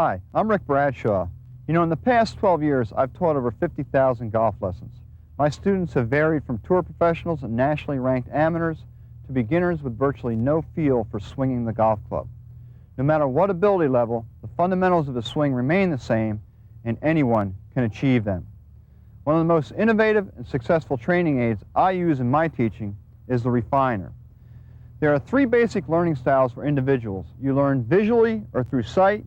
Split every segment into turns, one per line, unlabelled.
Hi, I'm Rick Bradshaw. You know, in the past 12 years, I've taught over 50,000 golf lessons. My students have varied from tour professionals and nationally ranked amateurs to beginners with virtually no feel for swinging the golf club. No matter what ability level, the fundamentals of the swing remain the same, and anyone can achieve them. One of the most innovative and successful training aids I use in my teaching is the refiner. There are three basic learning styles for individuals. You learn visually or through sight,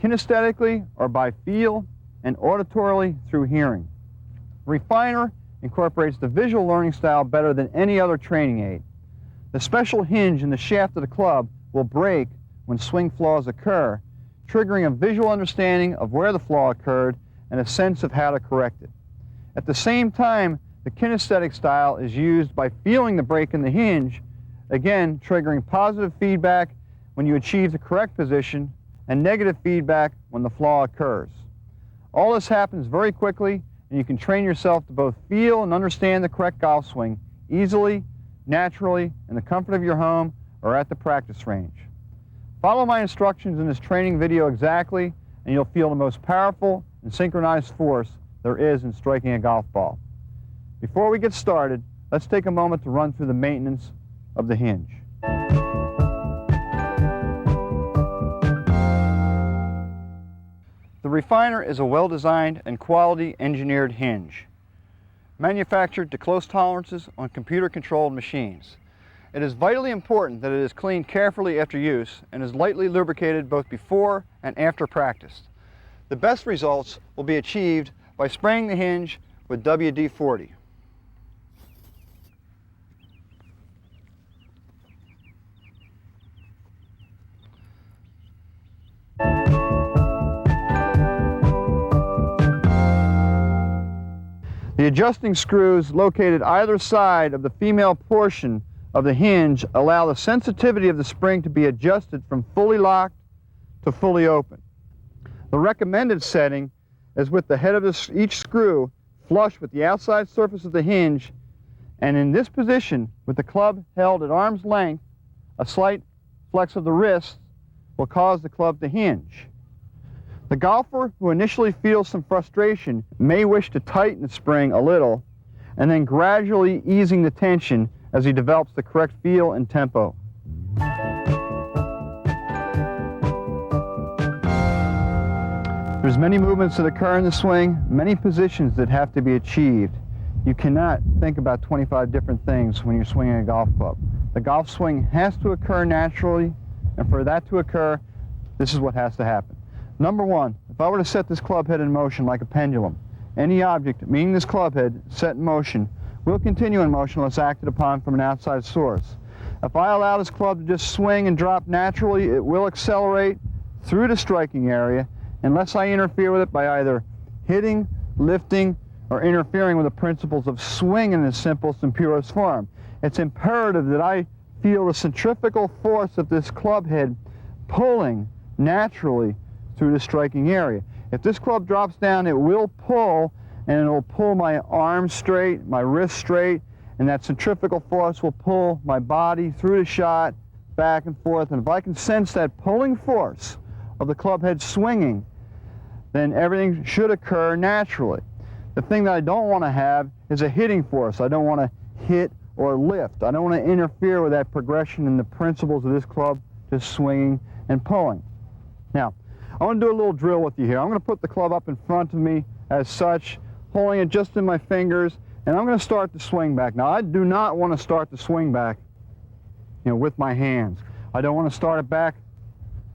kinesthetically or by feel, and auditorily through hearing. Refiner incorporates the visual learning style better than any other training aid. The special hinge in the shaft of the club will break when swing flaws occur, triggering a visual understanding of where the flaw occurred and a sense of how to correct it. At the same time, the kinesthetic style is used by feeling the break in the hinge, again triggering positive feedback when you achieve the correct position and negative feedback when the flaw occurs. All this happens very quickly, and you can train yourself to both feel and understand the correct golf swing easily, naturally, in the comfort of your home or at the practice range. Follow my instructions in this training video exactly, and you'll feel the most powerful and synchronized force there is in striking a golf ball. Before we get started, let's take a moment to run through the maintenance of the hinge. The refiner is a well-designed and quality engineered hinge, manufactured to close tolerances on computer-controlled machines. It is vitally important that it is cleaned carefully after use and is lightly lubricated both before and after practice. The best results will be achieved by spraying the hinge with WD-40. The adjusting screws located either side of the female portion of the hinge allow the sensitivity of the spring to be adjusted from fully locked to fully open. The recommended setting is with the head of each screw flush with the outside surface of the hinge, and in this position, with the club held at arm's length, a slight flex of the wrist will cause the club to hinge. The golfer who initially feels some frustration may wish to tighten the spring a little and then gradually easing the tension as he develops the correct feel and tempo. There's many movements that occur in the swing, many positions that have to be achieved. You cannot think about 25 different things when you're swinging a golf club. The golf swing has to occur naturally, and for that to occur, this is what has to happen. Number one, if I were to set this club head in motion like a pendulum, any object, meaning this club head, set in motion, will continue in motion unless acted upon from an outside source. If I allow this club to just swing and drop naturally, it will accelerate through the striking area unless I interfere with it by either hitting, lifting, or interfering with the principles of swing in its simplest and purest form. It's imperative that I feel the centrifugal force of this club head pulling naturally through the striking area. If this club drops down, it will pull, and it will pull my arms straight, my wrists straight, and that centrifugal force will pull my body through the shot, back and forth. And if I can sense that pulling force of the club head swinging, then everything should occur naturally. The thing that I don't want to have is a hitting force. I don't want to hit or lift. I don't want to interfere with that progression in the principles of this club just swinging and pulling. Now, I want to do a little drill with you here. I'm going to put the club up in front of me as such, holding it just in my fingers, and I'm going to start the swing back. Now, I do not want to start the swing back, with my hands. I don't want to start it back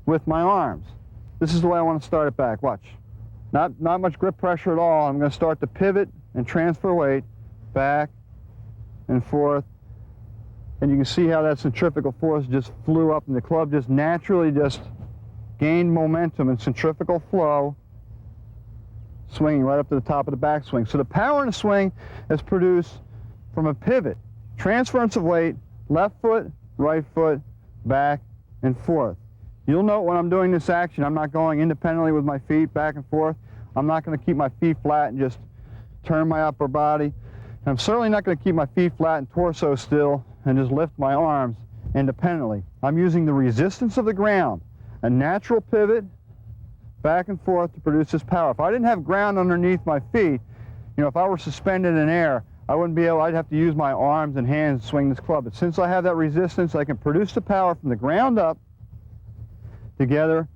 with my arms. This is the way I want to start it back. Watch. Not much grip pressure at all. I'm going to start to pivot and transfer weight back and forth. And you can see how that centrifugal force just flew up, and the club just naturally just gained momentum and centrifugal flow, swinging right up to the top of the backswing. So the power in the swing is produced from a pivot, transference of weight, left foot, right foot, back and forth. You'll note when I'm doing this action, I'm not going independently with my feet back and forth. I'm not going to keep my feet flat and just turn my upper body. And I'm certainly not going to keep my feet flat and torso still and just lift my arms independently. I'm using the resistance of the ground, a natural pivot, back and forth to produce this power. If I didn't have ground underneath my feet, you know, if I were suspended in air, I wouldn't be able, I'd have to use my arms and hands to swing this club. But since I have that resistance, I can produce the power from the ground up together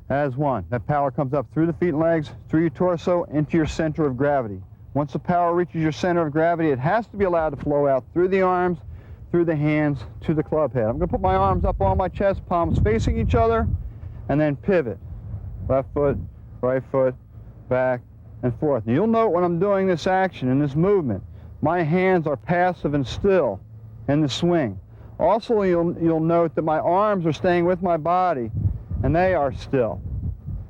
as one. That power comes up through the feet and legs, through your torso, into your center of gravity. Once the power reaches your center of gravity, it has to be allowed to flow out through the arms, through the hands, to the club head. I'm going to put my arms up on my chest, palms facing each other, and then pivot. Left foot, right foot, back and forth. And you'll note when I'm doing this action and this movement, my hands are passive and still in the swing. Also, you'll note that my arms are staying with my body and they are still.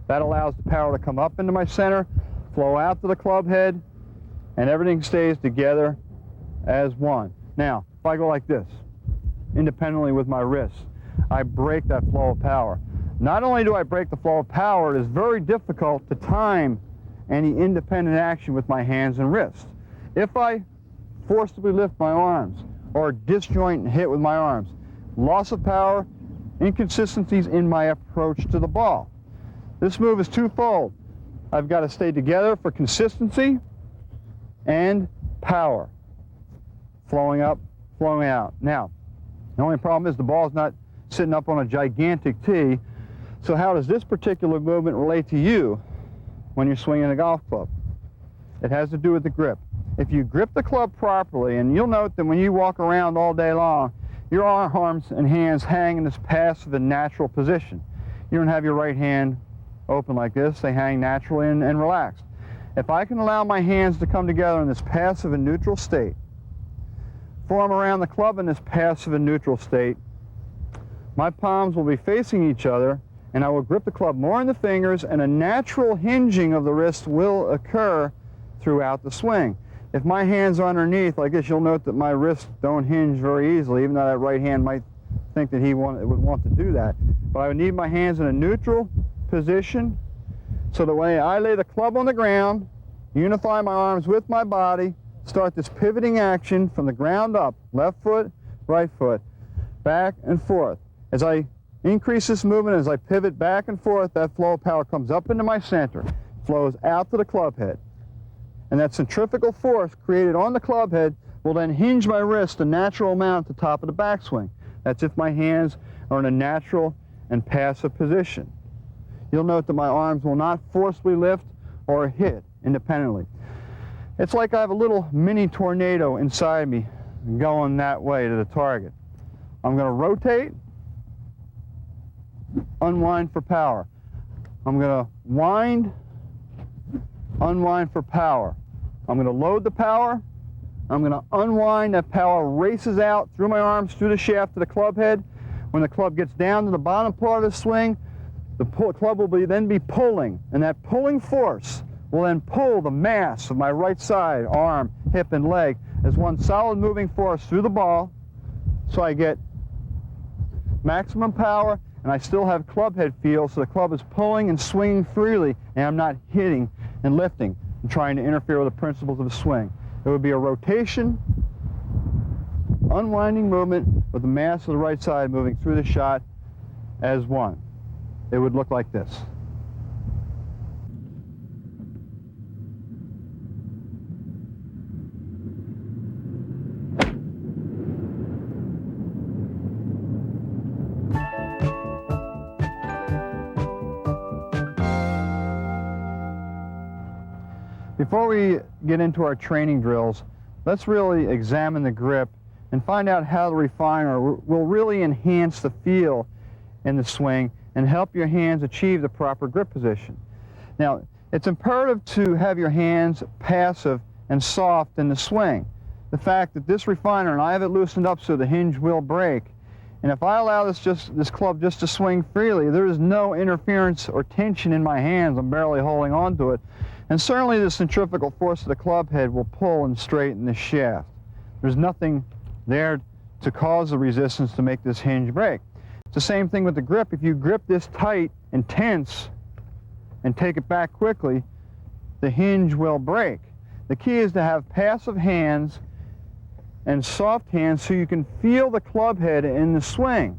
That allows the power to come up into my center, flow out to the club head, and everything stays together as one. Now, if I go like this, independently with my wrists, I break that flow of power. Not only do I break the flow of power, it is very difficult to time any independent action with my hands and wrists. If I forcibly lift my arms or disjoint and hit with my arms, loss of power, inconsistencies in my approach to the ball. This move is twofold. I've got to stay together for consistency and power. Flowing up, flowing out. Now, the only problem is the ball's not sitting up on a gigantic tee, so how does this particular movement relate to you when you're swinging a golf club? It has to do with the grip. If you grip the club properly, and you'll note that when you walk around all day long, your arms and hands hang in this passive and natural position. You don't have your right hand open like this. They hang naturally and relaxed. If I can allow my hands to come together in this passive and neutral state, form around the club in this passive and neutral state, my palms will be facing each other, and I will grip the club more in the fingers, and a natural hinging of the wrist will occur throughout the swing. If my hands are underneath like this, you'll note that my wrists don't hinge very easily, even though that right hand might think that would want to do that. But I would need my hands in a neutral position, so the way I lay the club on the ground, unify my arms with my body, start this pivoting action from the ground up, left foot, right foot, back and forth. As I increase this movement, as I pivot back and forth, that flow of power comes up into my center, flows out to the club head. And that centrifugal force created on the club head will then hinge my wrist a natural amount at the top of the backswing. That's if my hands are in a natural and passive position. You'll note that my arms will not forcibly lift or hit independently. It's like I have a little mini tornado inside me going that way to the target. I'm going to rotate, unwind for power. I'm going to wind, unwind for power. I'm going to load the power. I'm going to unwind. That power races out through my arms, through the shaft to the club head. When the club gets down to the bottom part of the swing, the club will then be pulling, and that pulling force will then pull the mass of my right side, arm, hip, and leg as one solid moving force through the ball, so I get maximum power, and I still have club head feel, so the club is pulling and swinging freely, and I'm not hitting and lifting and trying to interfere with the principles of the swing. It would be a rotation, unwinding movement with the mass of the right side moving through the shot as one. It would look like this. Before we get into our training drills, let's really examine the grip and find out how the refiner will really enhance the feel in the swing and help your hands achieve the proper grip position. Now, it's imperative to have your hands passive and soft in the swing. The fact that this refiner, and I have it loosened up so the hinge will break, and if I allow this club just to swing freely, there is no interference or tension in my hands. I'm barely holding on to it. And certainly the centrifugal force of the club head will pull and straighten the shaft. There's nothing there to cause the resistance to make this hinge break. It's the same thing with the grip. If you grip this tight and tense and take it back quickly, the hinge will break. The key is to have passive hands and soft hands so you can feel the club head in the swing.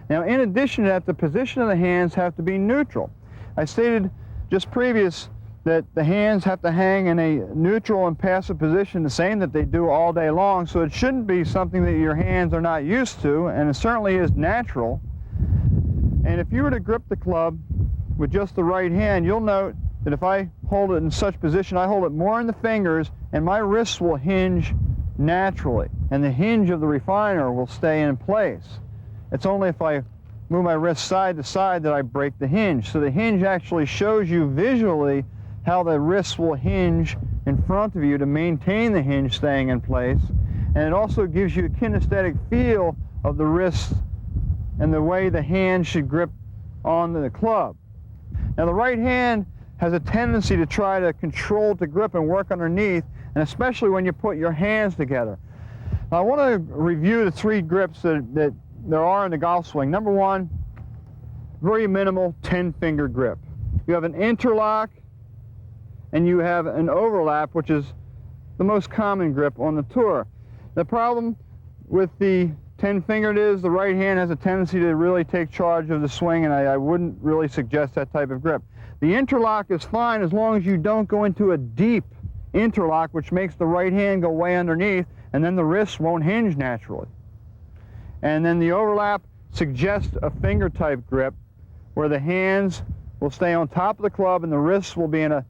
Now, in addition to that, the position of the hands have to be neutral. I stated just previous that the hands have to hang in a neutral and passive position, the same that they do all day long, so it shouldn't be something that your hands are not used to, and it certainly is natural. And if you were to grip the club with just the right hand, you'll note that if I hold it in such position, I hold it more in the fingers, and my wrists will hinge naturally, and the hinge of the refiner will stay in place. It's only if I move my wrist side to side that I break the hinge. So the hinge actually shows you visually how the wrists will hinge in front of you to maintain the hinge staying in place. And it also gives you a kinesthetic feel of the wrists and the way the hand should grip onto the club. Now the right hand has a tendency to try to control the grip and work underneath, and especially when you put your hands together. Now I want to review the 3 grips that there are in the golf swing. Number 1, very minimal 10-finger grip. You have an interlock and you have an overlap, which is the most common grip on the tour. The problem with the 10-fingered is the right hand has a tendency to really take charge of the swing, and I wouldn't really suggest that type of grip. The interlock is fine as long as you don't go into a deep interlock, which makes the right hand go way underneath, and then the wrists won't hinge naturally. And then the overlap suggests a finger type grip where the hands will stay on top of the club and the wrists will be in a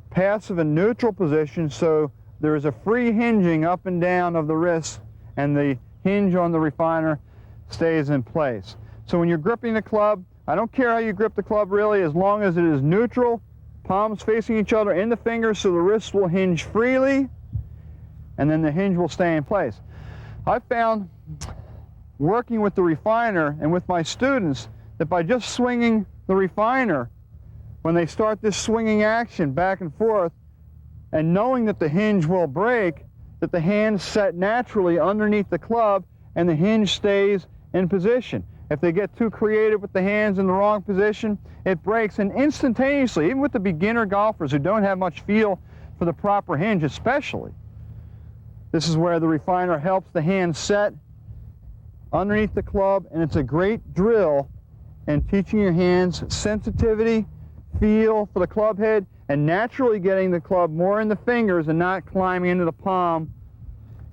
passive and neutral position, so there is a free hinging up and down of the wrists, and the hinge on the refiner stays in place. So when you're gripping the club, I don't care how you grip the club really, as long as it is neutral, palms facing each other in the fingers, so the wrists will hinge freely, and then the hinge will stay in place. I've found, working with the refiner and with my students, that by just swinging the refiner, when they start this swinging action back and forth, and knowing that the hinge will break, that the hands set naturally underneath the club and the hinge stays in position. If they get too creative with the hands in the wrong position, it breaks, and instantaneously, even with the beginner golfers who don't have much feel for the proper hinge especially, this is where the refiner helps the hand set underneath the club, and it's a great drill in teaching your hands sensitivity, feel for the club head, and naturally getting the club more in the fingers and not climbing into the palm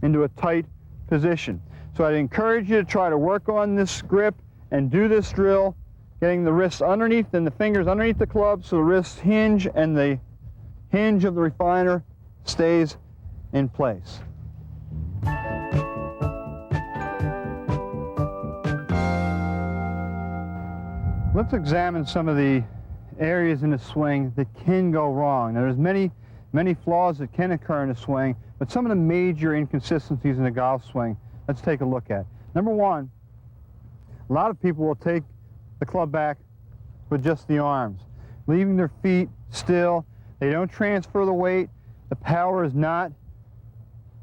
into a tight position. So I'd encourage you to try to work on this grip and do this drill, getting the wrists underneath and the fingers underneath the club so the wrists hinge and the hinge of the refiner stays in place. Let's examine some of the areas in the swing that can go wrong. Now there's many flaws that can occur in the swing, but some of the major inconsistencies in the golf swing, let's take a look at. Number 1, a lot of people will take the club back with just the arms, leaving their feet still. They don't transfer the weight. The power is not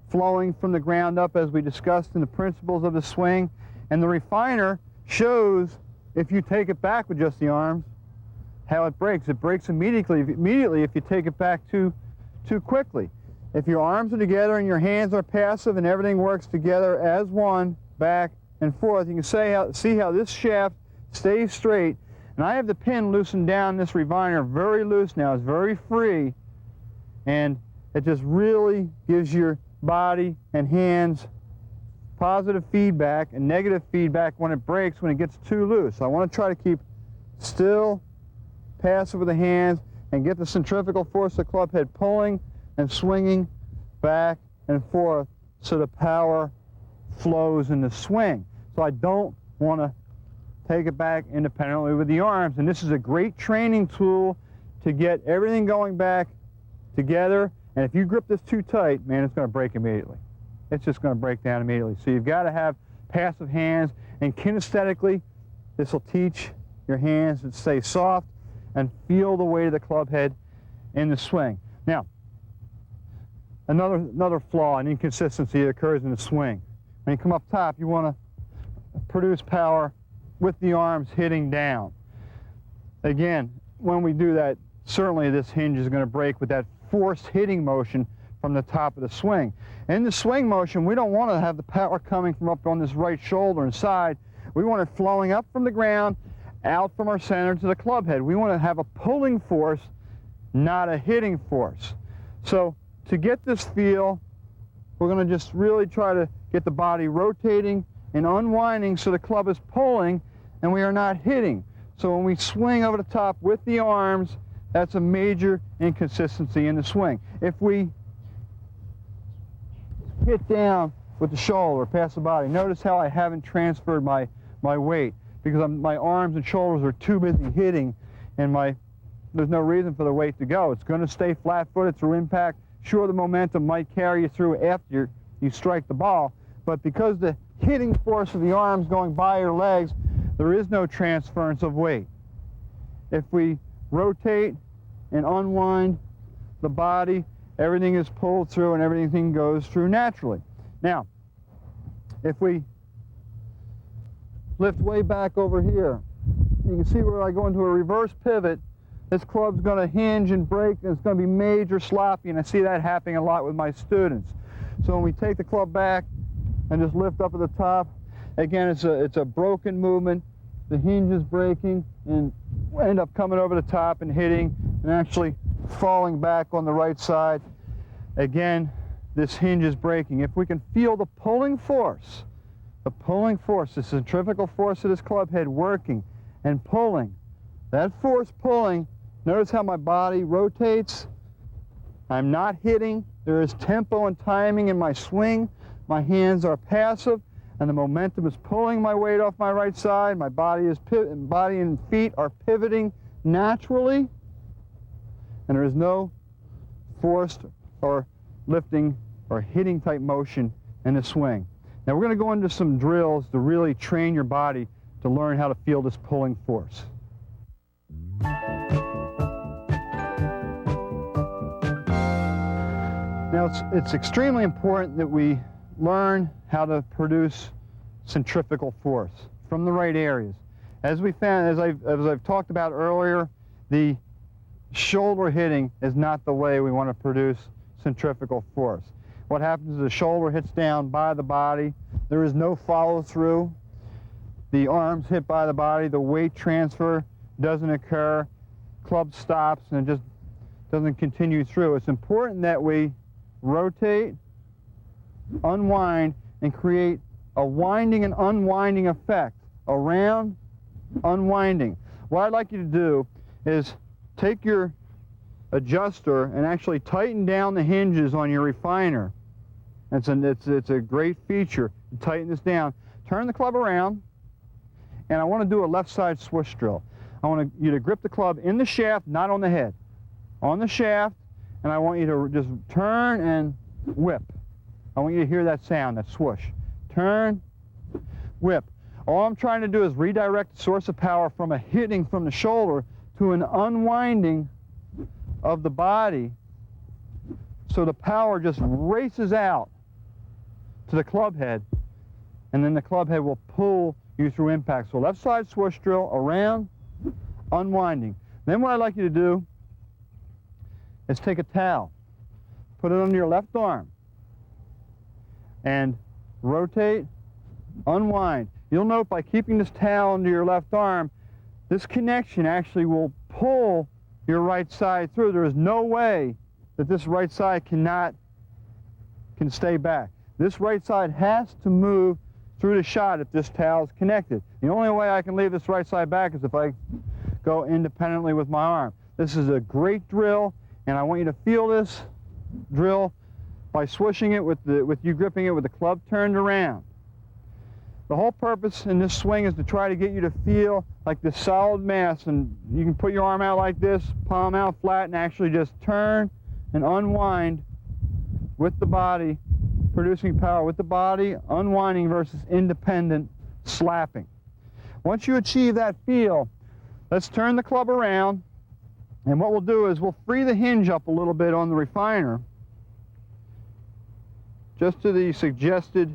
flowing from the ground up as we discussed in the principles of the swing, and the refiner shows, if you take it back with just the arms, how it breaks. It breaks immediately if you take it back too quickly. If your arms are together and your hands are passive and everything works together as one, back and forth, you can see how this shaft stays straight. And I have the pin loosened down, this refiner very loose now, it's very free, and it just really gives your body and hands positive feedback and negative feedback when it breaks, when it gets too loose. So I want to try to keep still, passive with the hands, and get the centrifugal force of the club head pulling and swinging back and forth so the power flows in the swing. So I don't want to take it back independently with the arms, and this is a great training tool to get everything going back together. And if you grip this too tight, man, it's going to break immediately. It's just going to break down immediately. So you've got to have passive hands, and kinesthetically, this will teach your hands to stay soft and feel the weight of the club head in the swing. Now, another flaw and inconsistency that occurs in the swing. When you come up top, you want to produce power with the arms hitting down. Again, when we do that, certainly this hinge is going to break with that forced hitting motion from the top of the swing. In the swing motion, we don't want to have the power coming from up on this right shoulder and side. We want it flowing up from the ground, out from our center to the club head. We want to have a pulling force not a hitting force. So to get this feel, we're going to just really try to get the body rotating and unwinding so the club is pulling and we are not hitting. So when we swing over the top with the arms, that's a major inconsistency in the swing. If we hit down with the shoulder past the body, notice how I haven't transferred my weight because my arms and shoulders are too busy hitting, and there's no reason for the weight to go. It's going to stay flat-footed through impact. Sure, the momentum might carry you through after you strike the ball, but because the hitting force of the arms going by your legs, there is no transference of weight. If we rotate and unwind the body, everything is pulled through and everything goes through naturally. Now, if we lift way back over here, you can see where I go into a reverse pivot, this club's going to hinge and break, and it's going to be major sloppy, and I see that happening a lot with my students. So when we take the club back and just lift up at the top, again, it's a broken movement. The hinge is breaking, and we end up coming over the top and hitting and actually falling back on the right side. Again, this hinge is breaking. If we can feel the pulling force, the centrifugal force of this club head working and pulling, that force pulling, notice how my body rotates. I'm not hitting. There is tempo and timing in my swing. My hands are passive, and the momentum is pulling my weight off my right side. My body and feet are pivoting naturally, and there is no forced or lifting or hitting type motion in the swing. Now we're going to go into some drills to really train your body to learn how to feel this pulling force. Now it's extremely important that we learn how to produce centrifugal force from the right areas. As we found, as I've talked about earlier, the shoulder hitting is not the way we want to produce centrifugal force. What happens is the shoulder hits down by the body. There is no follow through. The arms hit by the body. The weight transfer doesn't occur. Club stops and it just doesn't continue through. It's important that we rotate, unwind, and create a winding and unwinding effect. Around, unwinding. What I'd like you to do is take your adjuster and actually tighten down the hinges on your refiner. It's a great feature. Tighten this down. Turn the club around, and I want to do a left side swoosh drill. I want you to grip the club in the shaft, not on the head. On the shaft, and I want you to just turn and whip. I want you to hear that sound, that swoosh. Turn, whip. All I'm trying to do is redirect the source of power from a hitting from the shoulder to an unwinding of the body, so the power just races out to the club head, and then the club head will pull you through impact. So left side swoosh drill, around, unwinding. Then what I'd like you to do is take a towel, put it under your left arm, and rotate, unwind. You'll note by keeping this towel under your left arm, this connection actually will pull your right side through. There is no way that this right side can stay back. This right side has to move through the shot if this towel is connected. The only way I can leave this right side back is if I go independently with my arm. This is a great drill, and I want you to feel this drill by swooshing it with you gripping it with the club turned around. The whole purpose in this swing is to try to get you to feel like this solid mass, and you can put your arm out like this, palm out flat, and actually just turn and unwind with the body, producing power with the body, unwinding versus independent slapping. Once you achieve that feel, let's turn the club around, and what we'll do is we'll free the hinge up a little bit on the refiner, just to the suggested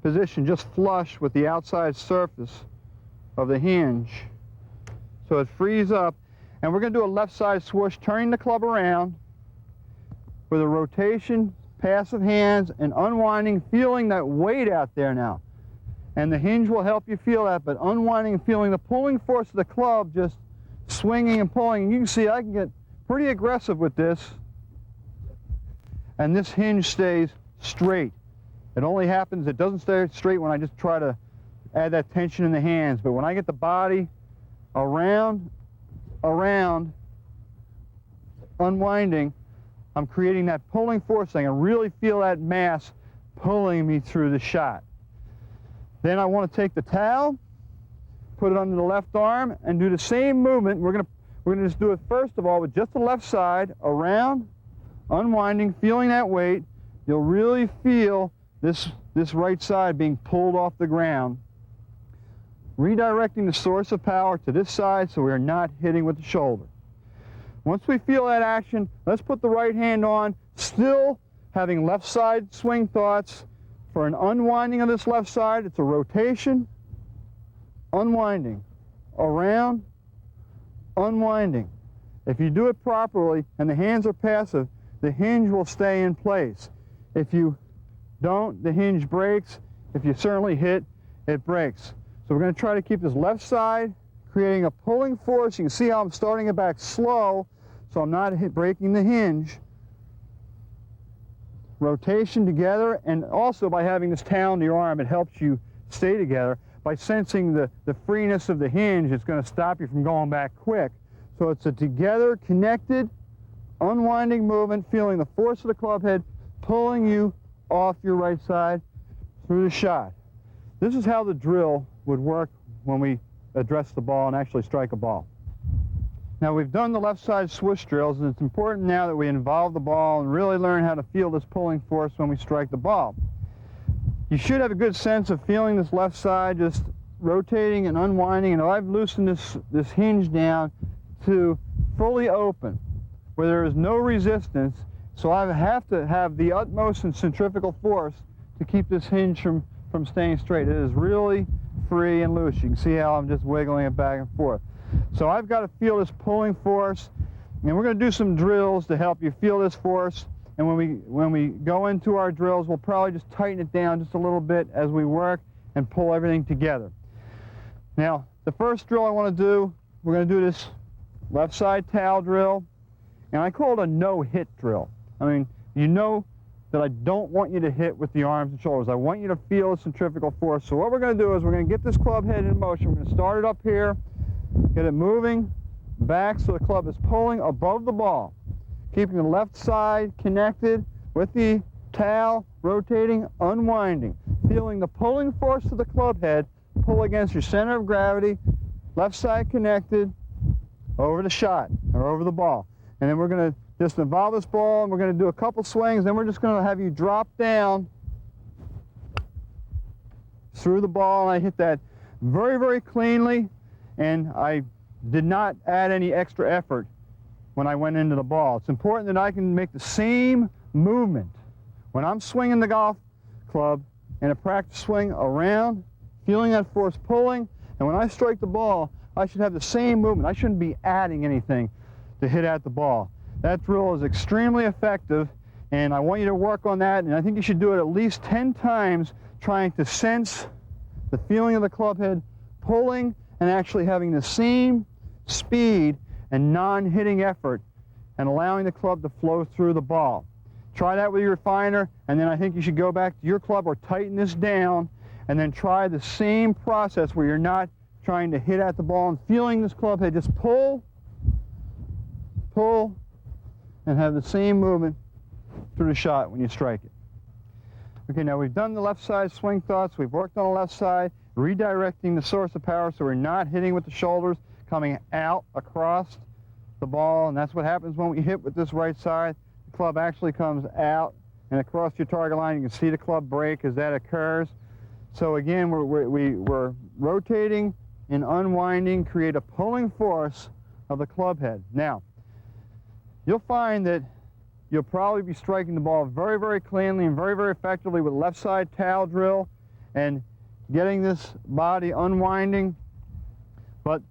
position, just flush with the outside surface of the hinge. So it frees up, and we're going to do a left side swoosh, turning the club around with a rotation, passive hands, and unwinding, feeling that weight out there now. And the hinge will help you feel that, but unwinding and feeling the pulling force of the club just swinging and pulling. And you can see I can get pretty aggressive with this, and this hinge stays straight. It only happens, it doesn't stay straight when I just try to add that tension in the hands, but when I get the body around, unwinding, I'm creating that pulling force. I can really feel that mass pulling me through the shot. Then I want to take the towel, put it under the left arm, and do the same movement. We're gonna just do it first of all with just the left side, around, unwinding, feeling that weight. You'll really feel this right side being pulled off the ground. Redirecting the source of power to this side so we're not hitting with the shoulder. Once we feel that action, let's put the right hand on, still having left side swing thoughts. For an unwinding of this left side, it's a rotation, unwinding, around, unwinding. If you do it properly and the hands are passive, the hinge will stay in place. If you don't, the hinge breaks. If you certainly hit, it breaks. So we're going to try to keep this left side creating a pulling force. You can see how I'm starting it back slow, so I'm not breaking the hinge. Rotation together, and also by having this towel under your arm, it helps you stay together. By sensing the freeness of the hinge, it's going to stop you from going back quick. So it's a together, connected, unwinding movement, feeling the force of the club head pulling you off your right side through the shot. This is how the drill would work when we address the ball and actually strike a ball. Now we've done the left side swoosh drills, and it's important now that we involve the ball and really learn how to feel this pulling force when we strike the ball. You should have a good sense of feeling this left side just rotating and unwinding, and I've loosened this hinge down to fully open where there is no resistance, so I have to have the utmost in centrifugal force to keep this hinge from staying straight. It is really free and loose. You can see how I'm just wiggling it back and forth. So I've got to feel this pulling force, and we're going to do some drills to help you feel this force. And when we go into our drills, we'll probably just tighten it down just a little bit as we work and pull everything together. Now, the first drill I want to do, we're going to do this left side towel drill, and I call it a no-hit drill. I mean, you know that I don't want you to hit with the arms and shoulders. I want you to feel the centrifugal force. So what we're going to do is we're going to get this club head in motion. We're going to start it up here, get it moving back so the club is pulling above the ball, keeping the left side connected with the towel, rotating, unwinding, feeling the pulling force of the club head pull against your center of gravity, left side connected, over the shot or over the ball. And then we're going to just involve this ball, and we're going to do a couple swings, then we're just going to have you drop down through the ball. And I hit that very, very cleanly, and I did not add any extra effort when I went into the ball. It's important that I can make the same movement when I'm swinging the golf club in a practice swing around, feeling that force pulling, and when I strike the ball, I should have the same movement. I shouldn't be adding anything to hit at the ball. That drill is extremely effective, and I want you to work on that, and I think you should do it at least 10 times, trying to sense the feeling of the club head pulling and actually having the same speed and non-hitting effort and allowing the club to flow through the ball. Try that with your refiner, and then I think you should go back to your club or tighten this down, and then try the same process where you're not trying to hit at the ball and feeling this club head just pull, pull, and have the same movement through the shot when you strike it. Okay, now we've done the left side swing thoughts, we've worked on the left side, redirecting the source of power so we're not hitting with the shoulders, coming out across the ball, and that's what happens when we hit with this right side. The club actually comes out and across your target line. You can see the club break as that occurs. So again, we're rotating and unwinding, create a pulling force of the club head. Now, you'll find that you'll probably be striking the ball very, very cleanly and very, very effectively with left side towel drill and getting this body unwinding, but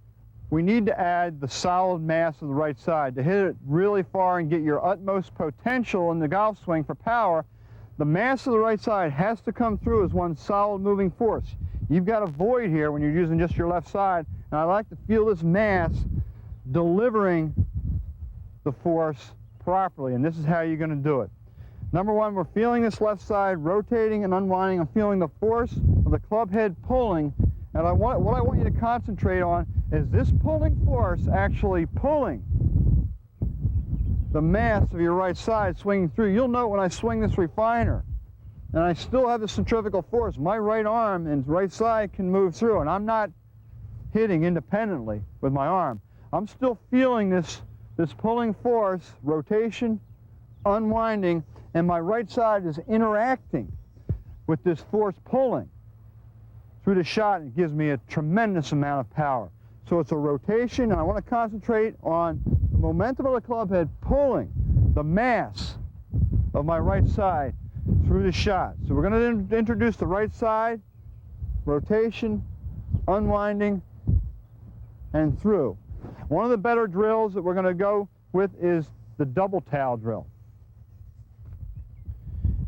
we need to add the solid mass of the right side. To hit it really far and get your utmost potential in the golf swing for power, the mass of the right side has to come through as one solid moving force. You've got a void here when you're using just your left side, and I like to feel this mass delivering the force properly, and this is how you're going to do it. Number one, we're feeling this left side rotating and unwinding. I'm feeling the force of the club head pulling, and what I want you to concentrate on is this pulling force actually pulling the mass of your right side swinging through. You'll note when I swing this refiner, and I still have the centrifugal force, my right arm and right side can move through, and I'm not hitting independently with my arm. I'm still feeling this pulling force, rotation, unwinding, and my right side is interacting with this force pulling through the shot. It gives me a tremendous amount of power. So it's a rotation, and I want to concentrate on the momentum of the club head pulling the mass of my right side through the shot. So we're going to introduce the right side, rotation, unwinding, and through. One of the better drills that we're going to go with is the double towel drill.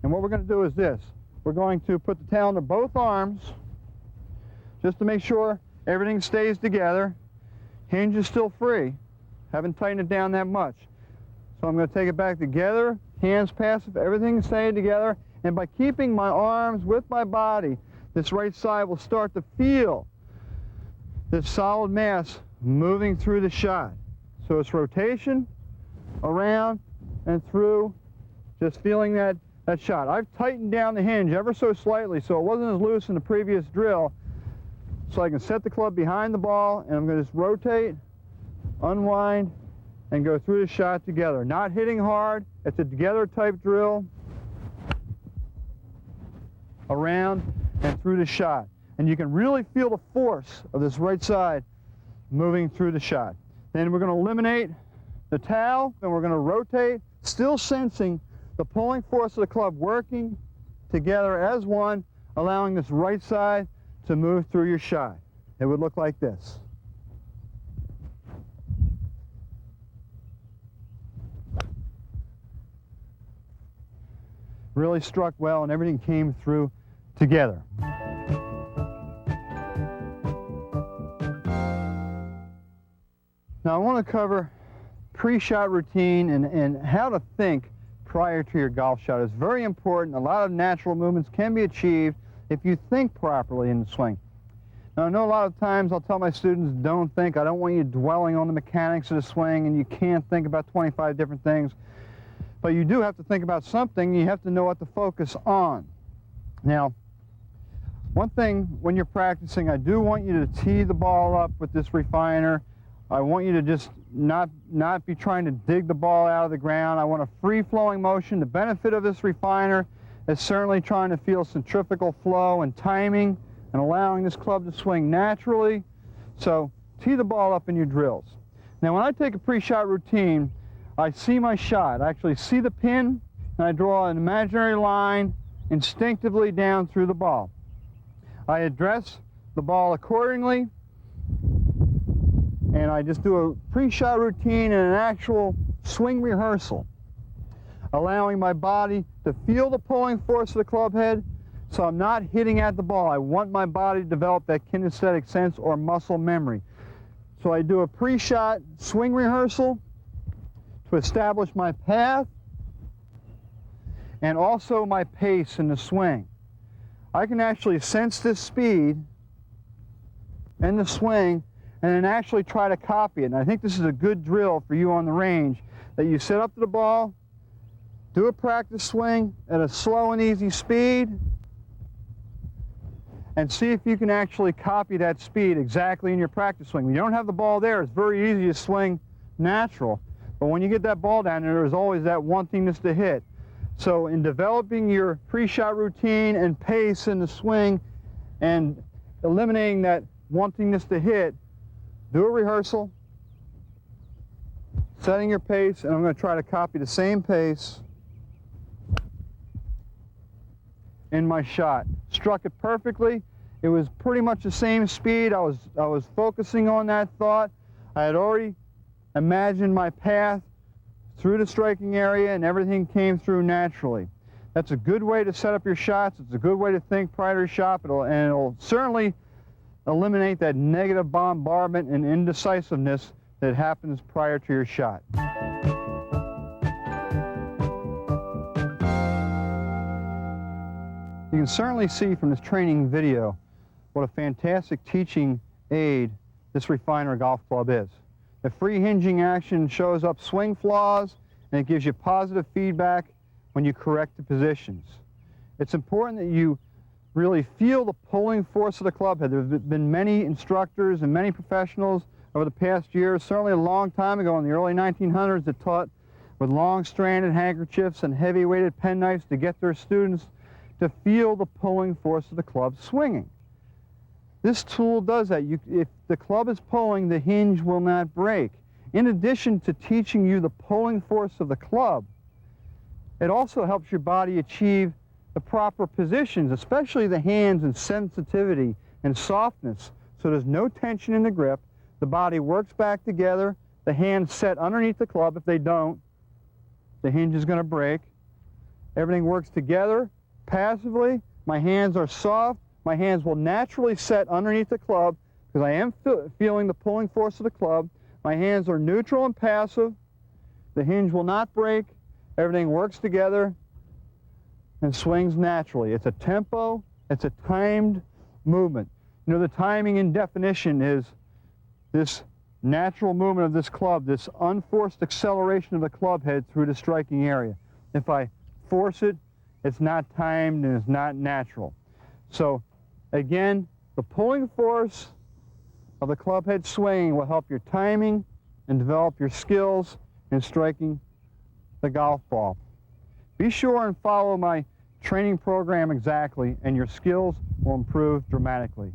And what we're going to do is this. We're going to put the towel under both arms just to make sure everything stays together. Hinge is still free. Haven't tightened it down that much. So I'm going to take it back together, hands passive, everything staying together. And by keeping my arms with my body, this right side will start to feel this solid mass moving through the shot. So it's rotation, around, and through, just feeling that shot. I've tightened down the hinge ever so slightly so it wasn't as loose in the previous drill, so I can set the club behind the ball, and I'm going to just rotate, unwind, and go through the shot together. Not hitting hard. It's a together type drill. Around and through the shot. And you can really feel the force of this right side moving through the shot. Then we're going to eliminate the towel, and we're going to rotate, still sensing the pulling force of the club working together as one, allowing this right side to move through your shot. It would look like this. Really struck well, and everything came through together. Now I want to cover pre-shot routine and how to think prior to your golf shot. It's very important. A lot of natural movements can be achieved if you think properly in the swing. Now I know a lot of times I'll tell my students, don't think. I don't want you dwelling on the mechanics of the swing, and you can't think about 25 different things. But you do have to think about something. You have to know what to focus on. Now, one thing when you're practicing, I do want you to tee the ball up with this refiner. I want you to just not be trying to dig the ball out of the ground. I want a free-flowing motion. The benefit of this refiner is certainly trying to feel centrifugal flow and timing and allowing this club to swing naturally. So tee the ball up in your drills. Now when I take a pre-shot routine, I see my shot. I actually see the pin, and I draw an imaginary line instinctively down through the ball. I address the ball accordingly, and I just do a pre-shot routine and an actual swing rehearsal, allowing my body to feel the pulling force of the club head, so I'm not hitting at the ball. I want my body to develop that kinesthetic sense or muscle memory. So I do a pre-shot swing rehearsal to establish my path and also my pace in the swing. I can actually sense this speed in the swing and then actually try to copy it. And I think this is a good drill for you on the range, that you sit up to the ball, do a practice swing at a slow and easy speed, and see if you can actually copy that speed exactly in your practice swing. When you don't have the ball there, it's very easy to swing natural. But when you get that ball down there, there's always that wantingness to hit. So in developing your pre-shot routine and pace in the swing and eliminating that wantingness to hit, do a rehearsal, setting your pace, and I'm going to try to copy the same pace in my shot. Struck it perfectly. It was pretty much the same speed. I was focusing on that thought. I had already imagined my path through the striking area, and everything came through naturally. That's a good way to set up your shots. It's a good way to think prior to your shot, and it'll certainly eliminate that negative bombardment and indecisiveness that happens prior to your shot. can certainly see from this training video what a fantastic teaching aid this refiner golf club is. The free hinging action shows up swing flaws, and it gives you positive feedback when you correct the positions. It's important that you really feel the pulling force of the club head. There have been many instructors and many professionals over the past years, certainly a long time ago in the early 1900s, that taught with long stranded handkerchiefs and heavy weighted penknives to get their students to feel the pulling force of the club swinging. This tool does that. If the club is pulling, the hinge will not break. In addition to teaching you the pulling force of the club, it also helps your body achieve the proper positions, especially the hands and sensitivity and softness, so there's no tension in the grip. The body works back together, the hands set underneath the club. If they don't, the hinge is going to break. Everything works together passively. My hands are soft. My hands will naturally set underneath the club because I am feeling the pulling force of the club. My hands are neutral and passive. The hinge will not break. Everything works together and swings naturally. It's a tempo, it's a timed movement. You know, the timing in definition is this natural movement of this club, this unforced acceleration of the club head through the striking area. If I force it, it's not timed and it's not natural. So again, the pulling force of the club head swinging will help your timing and develop your skills in striking the golf ball. Be sure and follow my training program exactly, and your skills will improve dramatically.